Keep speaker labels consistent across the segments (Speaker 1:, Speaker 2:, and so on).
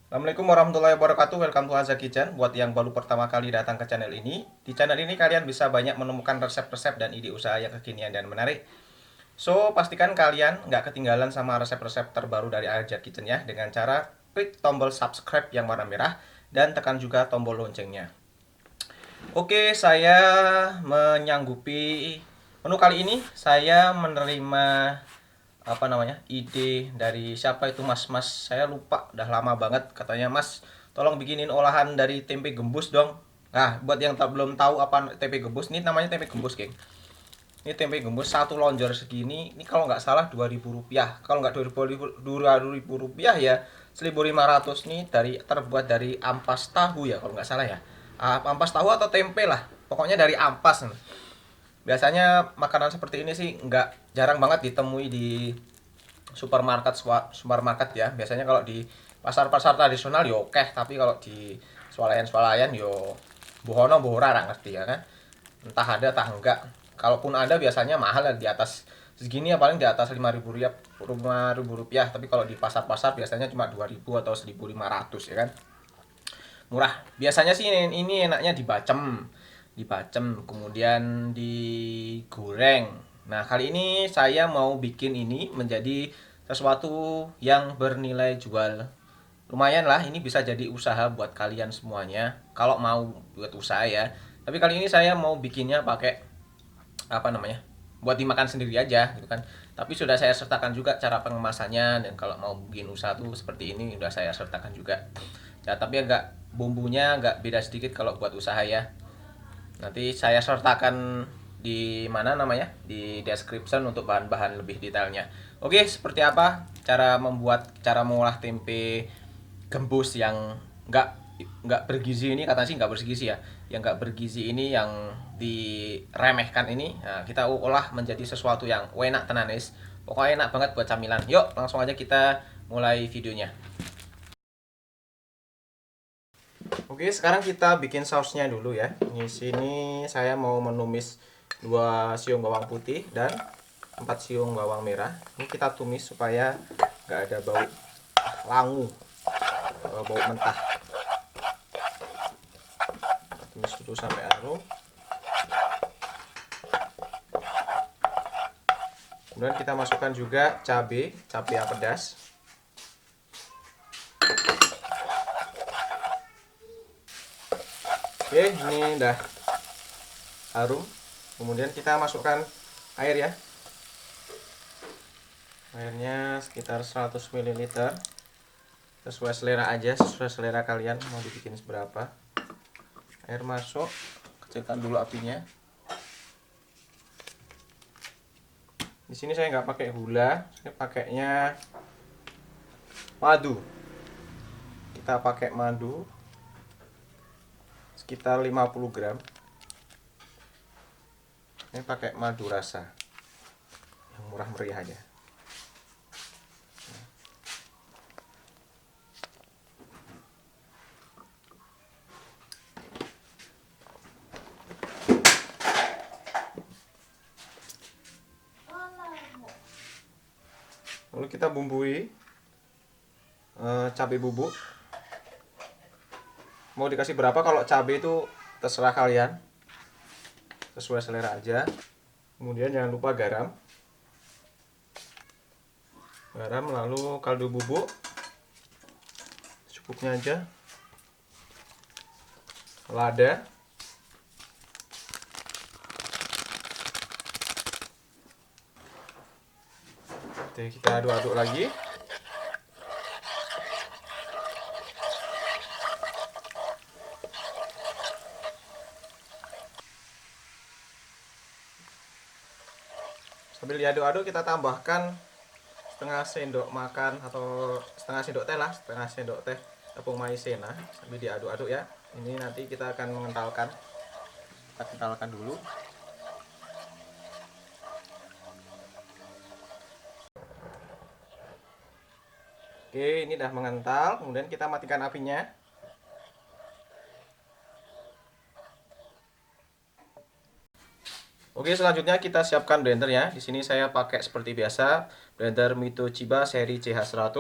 Speaker 1: Assalamualaikum warahmatullahi wabarakatuh. Welcome to Haza Kitchen. Buat yang baru pertama kali datang ke channel ini, di channel ini kalian bisa banyak menemukan resep-resep dan ide usaha yang kekinian dan menarik. So, pastikan kalian nggak ketinggalan sama resep-resep terbaru dari Haza Kitchen ya, dengan cara klik tombol subscribe yang warna merah dan tekan juga tombol loncengnya. Oke, saya menyanggupi menu kali ini. Saya menerima ide dari siapa itu, mas saya lupa, udah lama banget. Katanya, mas, tolong bikinin olahan dari tempe gembus dong. Nah, buat yang belum tahu apa tempe gembus, ini namanya tempe gembus, geng. Ini tempe gembus satu lonjor segini, ini kalau nggak salah 2.000 rupiah. Kalau nggak 2.000 rupiah ya 1.500. Nih terbuat dari ampas tahu ya, kalau nggak salah ya. Ampas tahu atau tempe lah, pokoknya dari ampas. Biasanya makanan seperti ini sih nggak, jarang banget ditemui di supermarket ya. Biasanya kalau di pasar-pasar tradisional yo oke, tapi kalau di swalayan-swalayan yo bohono bohora ngerti ya kan. Entah ada entah enggak. Kalaupun ada biasanya mahal ya, di atas segini ya, paling di atas 5.000 rupiah, 5.000 rupiah. Tapi kalau di pasar-pasar biasanya cuma 2.000 atau 1.500 ya kan. Murah. Biasanya sih ini enaknya dibacem kemudian digoreng. Nah, kali ini saya mau bikin ini menjadi sesuatu yang bernilai jual lumayan lah. Ini bisa jadi usaha buat kalian semuanya kalau mau buat usaha ya. Tapi kali ini saya mau bikinnya pakai buat dimakan sendiri aja gitu kan. Tapi sudah saya sertakan juga cara pengemasannya, dan kalau mau bikin usaha tuh seperti ini udah saya sertakan juga ya. Tapi agak bumbunya agak beda sedikit kalau buat usaha ya. Nanti saya sertakan di di description untuk bahan-bahan lebih detailnya. Oke, seperti apa cara mengolah tempe gembus yang nggak nggak bergizi ini. Katanya sih nggak bergizi ya, yang nggak bergizi ini, yang diremehkan ini. Nah, kita olah menjadi sesuatu yang enak tenanis. Pokoknya enak banget buat camilan. Yuk langsung aja kita mulai videonya. Oke, sekarang kita bikin sausnya dulu ya. Di sini saya mau menumis 2 siung bawang putih dan 4 siung bawang merah. Ini kita tumis supaya nggak ada bau langu, bau mentah. Tumis dulu sampai harum. Kemudian kita masukkan juga cabai yang pedas. Oke, ini udah harum. Kemudian kita masukkan air ya. Airnya sekitar 100 ml. Sesuai selera aja, sesuai selera kalian mau dibikin seberapa. Air masuk, kecilkan dulu apinya. Di sini saya nggak pakai gula, saya pakainya madu. Kita pakai madu sekitar 50 gram. Ini pakai madu rasa yang murah meriah aja. Lalu kita bumbui cabai bubuk. Mau dikasih berapa kalau cabai itu terserah kalian, sesuai selera aja. Kemudian jangan lupa garam. Lalu kaldu bubuk cukupnya aja. Lada. Oke, kita aduk-aduk lagi. Sambil diaduk-aduk kita tambahkan setengah sendok makan atau setengah sendok teh lah, setengah sendok teh tepung maizena. Sambil diaduk-aduk ya. Ini nanti kita akan mengentalkan. Kita kentalkan dulu. Oke, ini udah mengental. Kemudian kita matikan apinya. Oke, selanjutnya kita siapkan blender ya. Di sini saya pakai seperti biasa blender Mito Chiba seri CH100.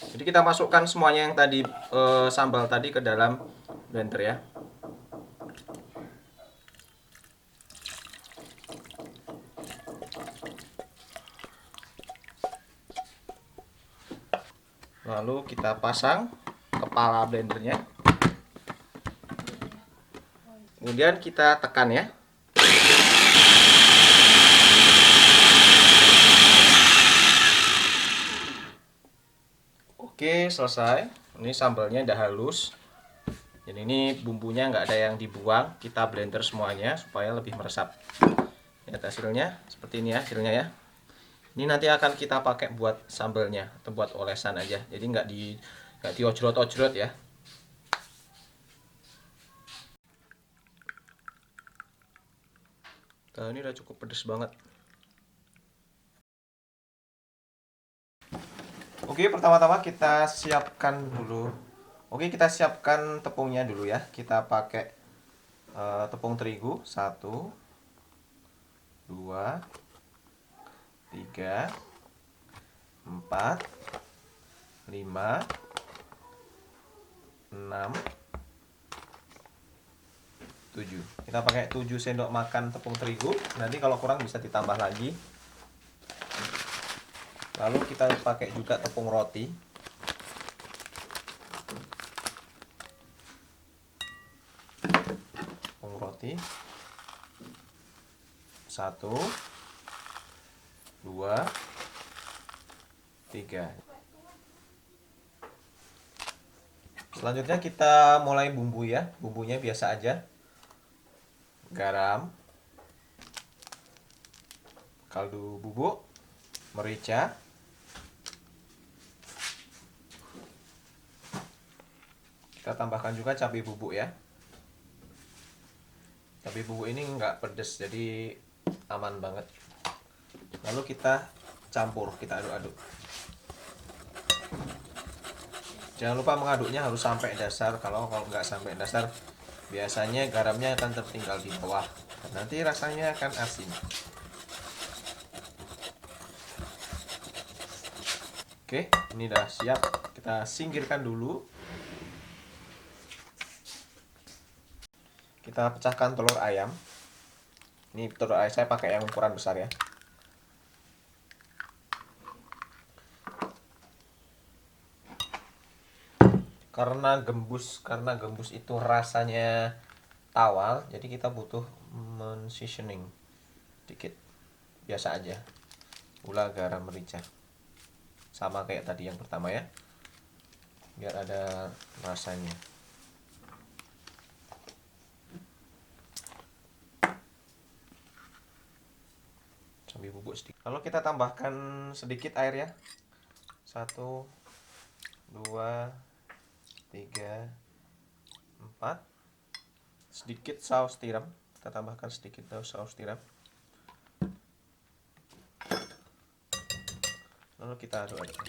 Speaker 1: Jadi kita masukkan semuanya yang tadi sambal tadi ke dalam blender ya. Lalu kita pasang kepala blendernya. Kemudian kita tekan ya. Oke, selesai. Ini sambalnya udah halus. Jadi ini bumbunya nggak ada yang dibuang. Kita blender semuanya supaya lebih meresap. Lihat hasilnya seperti ini ya hasilnya ya. Ini nanti akan kita pakai buat sambalnya atau buat olesan aja. Jadi nggak diojrot-ojrot ya. Nah, ini udah cukup pedes banget. Oke, pertama-tama kita siapkan dulu. Oke, kita siapkan tepungnya dulu ya. Kita pakai tepung terigu 1, 2, 3, 4, 5, 6, 7. Kita pakai 7 sendok makan tepung terigu. Nanti kalau kurang bisa ditambah lagi. Lalu kita pakai juga tepung roti. Tepung roti 1, 2, 3. Selanjutnya kita mulai bumbu ya. Bumbunya biasa aja. Garam, kaldu bubuk, merica, kita tambahkan juga cabai bubuk ya. Cabai bubuk ini nggak pedes, jadi aman banget. Lalu kita campur, kita aduk-aduk. Jangan lupa mengaduknya harus sampai dasar. Kalau nggak sampai dasar, biasanya garamnya akan tertinggal di bawah. Dan nanti rasanya akan asin. Oke, ini udah siap. Kita singkirkan dulu. Kita pecahkan telur ayam. Ini telur ayam saya pakai yang ukuran besar ya. Karena gembus itu rasanya tawar, jadi kita butuh men-seasoning dikit. Biasa aja. Gula, garam, merica. Sama kayak tadi yang pertama ya. Biar ada rasanya. Cabai bubuk sedikit. Lalu kita tambahkan sedikit air ya. 1, 2, 3, 4. Sedikit saus tiram. Kita tambahkan sedikit saus tiram. Lalu kita aduk-aduk.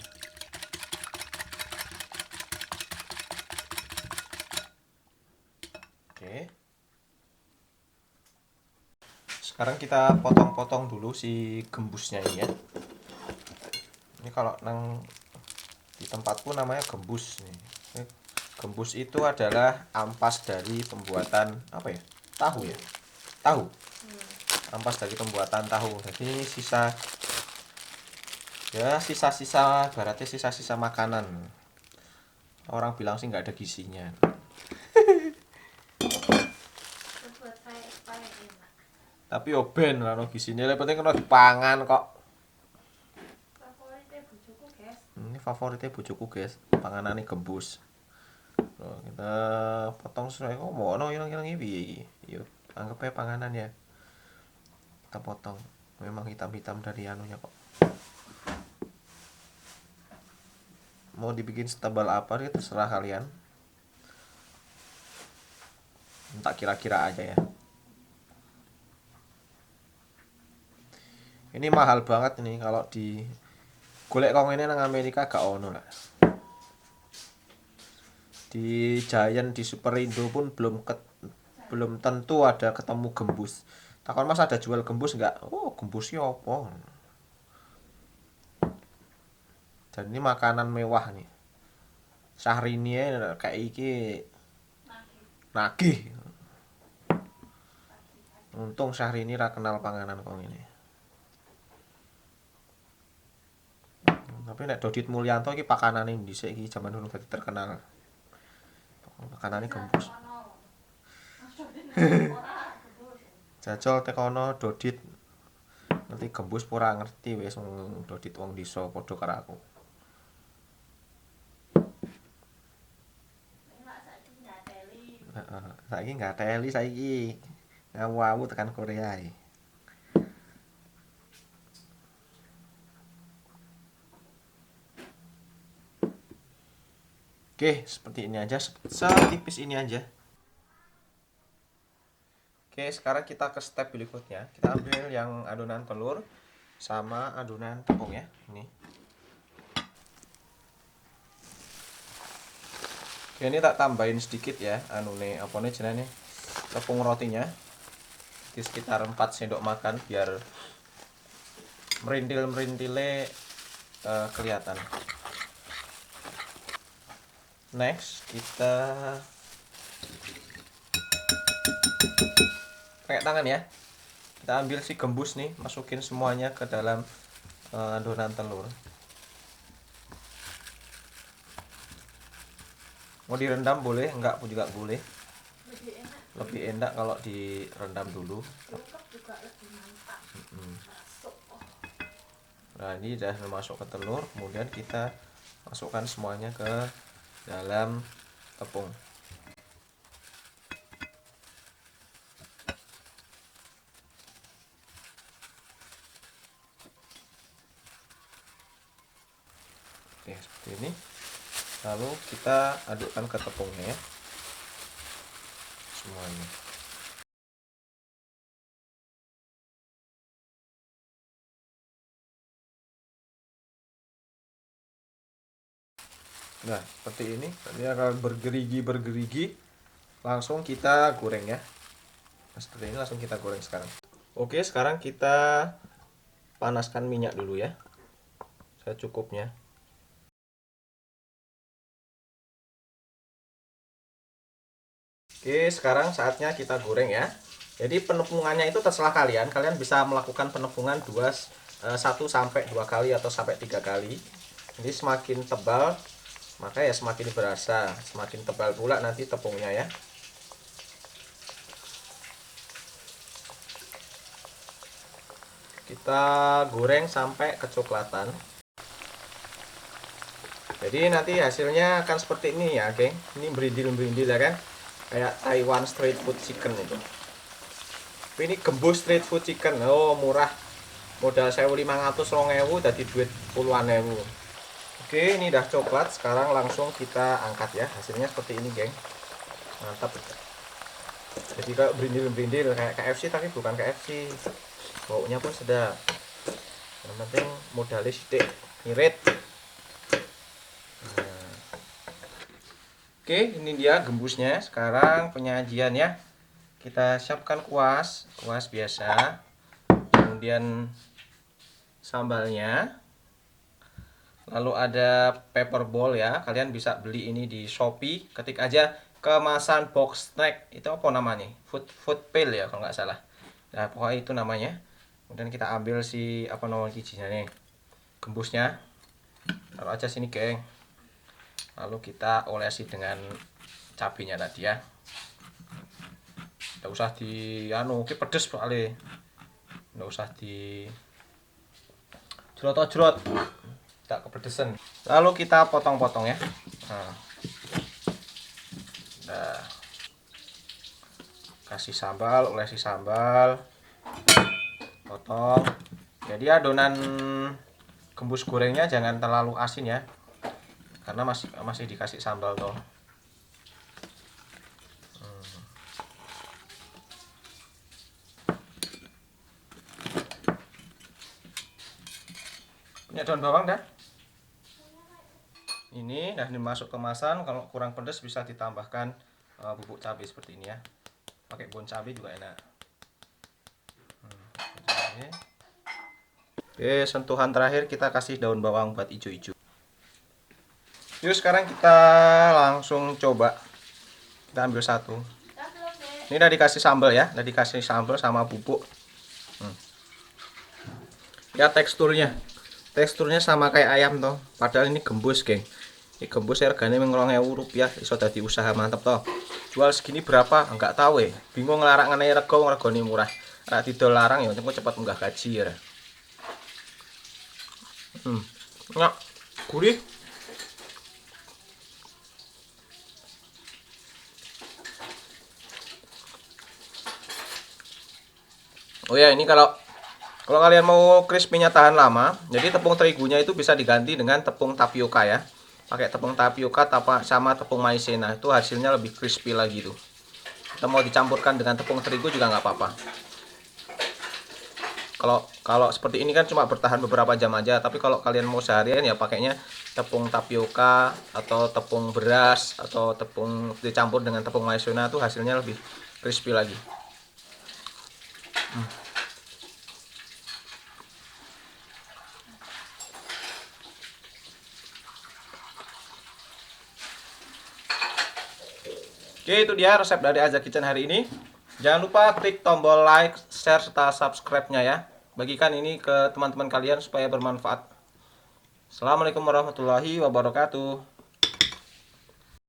Speaker 1: Oke. Sekarang kita potong-potong dulu si gembusnya ini ya. Ini kalau di tempatku namanya gembus nih. Gembus itu adalah ampas dari pembuatan apa ya? Tahu ya? Tahu. Ampas dari pembuatan tahu. Jadi ini sisa berarti sisa-sisa makanan. Orang bilang sih nggak ada gizinya. Tapi oben ora ono gizinya, yang penting kena dipangan kok. Ini favoritnya bojoku, guys. Panganane gembus. Loh, kita potong sesuai kok mono ilang-ilang iki. Yuk, anggap aja panganan ya. Kita potong. Memang hitam-hitam dari anunya kok. Mau dibikin setebal apa ya terserah kalian. Tak kira-kira aja ya. Ini mahal banget ini kalau di golek kong ini nang Amerika gak ono lah. Di Giant di Superindo pun belum tentu ada ketemu gembus. Takon Mas ada jual gembus nggak? Oh, gembusnya apa? Dan ini makanan mewah nih. Syahrini kayak iki nagih. Untung Syahrini ra kenal panganan kok ini. Tapi nek Dodit Mulyanto iki pakanane dhisik iki jaman dulu dadi terkenal. Pakanane gembus. Jajal tekono Dodit ngerti gembus ora ngerti wis Dodit wong desa padha karo aku. Heeh, saiki nggak teli saiki. Ngawu-awu tekan Korea e. Oke, seperti ini aja, setipis ini aja. Oke, sekarang kita ke step berikutnya. Kita ambil yang adonan telur sama adonan tepung ya. Ini. Oke, ini tak tambahin sedikit ya, apa nih jenenge? Tepung rotinya. Di sekitar 4 sendok makan biar merintil-merintile kelihatan. Next, kita pakai tangan ya. Kita ambil si gembus nih, masukin semuanya ke dalam adonan telur. Mau direndam boleh, enggak pun juga boleh. Lebih enak kalau direndam dulu. Nah, ini sudah masuk ke telur, kemudian kita masukkan semuanya ke dalam tepung. Oke, seperti ini. Lalu kita adukkan ke tepungnya ya. Semuanya. Nah, seperti ini. Ini akan bergerigi. Langsung kita goreng ya. Nah, seperti ini langsung kita goreng sekarang. Oke, sekarang kita panaskan minyak dulu ya. Secukupnya. Oke, sekarang saatnya kita goreng ya. Jadi penepungannya itu terserah kalian. Kalian bisa melakukan penepungan 1 sampai 2 kali atau sampai 3 kali. Jadi semakin tebal, maka ya semakin berasa. Semakin tebal pula nanti tepungnya ya. Kita goreng sampai kecoklatan. Jadi nanti hasilnya akan seperti ini ya, geng. Ini berindil-berindil ya kan. Kayak Taiwan street food chicken itu. Tapi ini gembus street food chicken. Oh, murah. Modal 1.500 2.000 tadi duit puluhan ewu. Oke, ini udah coklat. Sekarang langsung kita angkat ya. Hasilnya seperti ini, geng. Mantap. Jadi kayak berindil-berindil kayak KFC tapi bukan KFC. Baunya pun sedap. Yang penting modalnya sedikit ngirit. Oke, ini dia gembusnya. Sekarang penyajian ya. Kita siapkan kuas biasa. Kemudian sambalnya. Lalu ada paper bowl ya. Kalian bisa beli ini di Shopee. Ketik aja kemasan box snack. Itu apa namanya? Food pail ya kalau nggak salah. Nah, pokoknya itu namanya. Kemudian kita ambil si apa namanya bijinya nih. Gembusnya. Taruh aja sini, geng. Lalu kita olesi dengan cabenya tadi ya. Nggak usah di oke pedes soalnya. Nggak usah di jerot-jerot. Tak kepedesan. Lalu kita potong-potong ya. Nah. Kasih sambal, olesi sambal. Potong. Jadi adonan gembus gorengnya jangan terlalu asin ya. Karena masih dikasih sambal toh. Punya daun bawang dah. Ini dah dimasuk kemasan. Kalau kurang pedas bisa ditambahkan bubuk cabai seperti ini ya. Pakai bon cabai juga enak. Oke, sentuhan terakhir kita kasih daun bawang buat hijau-hijau. Yuk sekarang kita langsung coba. Kita ambil satu. Ini udah dikasih sambal ya, udah dikasih sambal sama bubuk. Ya teksturnya sama kayak ayam toh. Padahal ini gembus, geng. Ini gembus regane Rp20.000 iso dadi usaha mantep toh. Jual segini berapa? Enggak tahu ya. Bingung ngelarak ngenai regane murah. Rak didol larang ya cepat munggah gaji ya. Nggak gurih. Oh ya, ini kalau kalian mau crispy-nya tahan lama, jadi tepung terigunya itu bisa diganti dengan tepung tapioka ya. Pakai tepung tapioka sama tepung maizena, itu hasilnya lebih crispy lagi tuh. Kita mau dicampurkan dengan tepung terigu juga nggak apa-apa. Kalau seperti ini kan cuma bertahan beberapa jam aja, tapi kalau kalian mau seharian ya pakainya tepung tapioka atau tepung beras atau tepung dicampur dengan tepung maizena, tuh hasilnya lebih crispy lagi. Oke, itu dia resep dari Aza Kitchen hari ini. Jangan lupa klik tombol like, share, serta subscribe-nya ya. Bagikan ini ke teman-teman kalian supaya bermanfaat. Assalamualaikum warahmatullahi wabarakatuh.